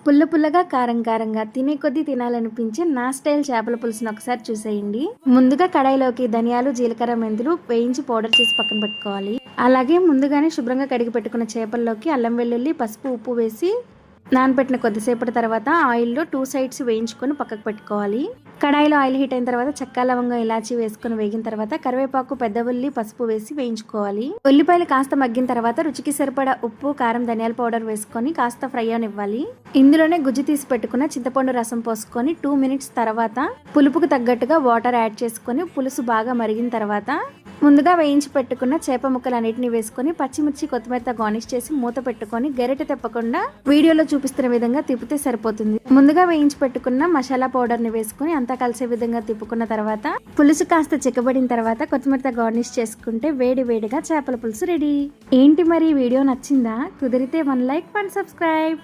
పుల్ల పుల్లగా కారం కారంగా తినే కొద్దీ తినాలనిపించే నా స్టైల్ చేపల పులుసును ఒకసారి చూసేయండి. ముందుగా కడాయిలోకి ధనియాలు, జీలకర్ర, మెంతులు వేయించి పౌడర్ చేసి పక్కన పెట్టుకోవాలి. అలాగే ముందుగానే శుభ్రంగా కడిగి పెట్టుకున్న చేపల్లోకి అల్లం వెల్లుల్లి, పసుపు, ఉప్పు వేసి నానబెట్టిన కొద్దిసేపటి తర్వాత ఆయిల్లో 2 సైడ్స్ వేయించుకొని పక్కకు పెట్టుకోవాలి. కడాయిలో ఆయిల్ హీట్ అయిన తర్వాత చెక్క, లవంగం, ఇలాచి వేసుకొని వేగిన తర్వాత కరివేపాకు, పెద్ద ఉల్లి, పసుపు వేసి వేయించుకోవాలి. ఉల్లిపాయలు కాస్త మగ్గిన తర్వాత రుచికి సరిపడా ఉప్పు, కారం, ధనియాల పౌడర్ వేసుకొని కాస్త ఫ్రై అవనివ్వాలి. ఇందులోనే గుజ్జు తీసి పెట్టుకున్న చింతపండు రసం పోసుకొని 2 మినిట్స్ తర్వాత పులుపుకు తగ్గట్టుగా వాటర్ యాడ్ చేసుకొని పులుసు బాగా మరిగిన తర్వాత ముందుగా వేయించి పెట్టుకున్న చేప ముక్కలన్నిటిని వేసుకొని పచ్చిమిర్చి, కొత్తిమీరతో గార్నిష్ చేసి మూత పెట్టుకొని గరిటె తిప్పకుండా వీడియోలో చూపిస్తున్న విధంగా తిప్పితే సరిపోతుంది. ముందుగా వేయించి పెట్టుకున్న మసాలా పౌడర్ ని వేసుకుని అంతా కలిసే విధంగా తిప్పుకున్న తర్వాత పులుసు కాస్త చిక్కబడిన తర్వాత కొత్తిమీరతో గార్నిష్ చేసుకుంటే వేడి వేడిగా చేపల పులుసు రెడీ. ఏంటి మరి వీడియో నచ్చిందా? కుదిరితే 1 లైక్ 1 సబ్స్క్రైబ్.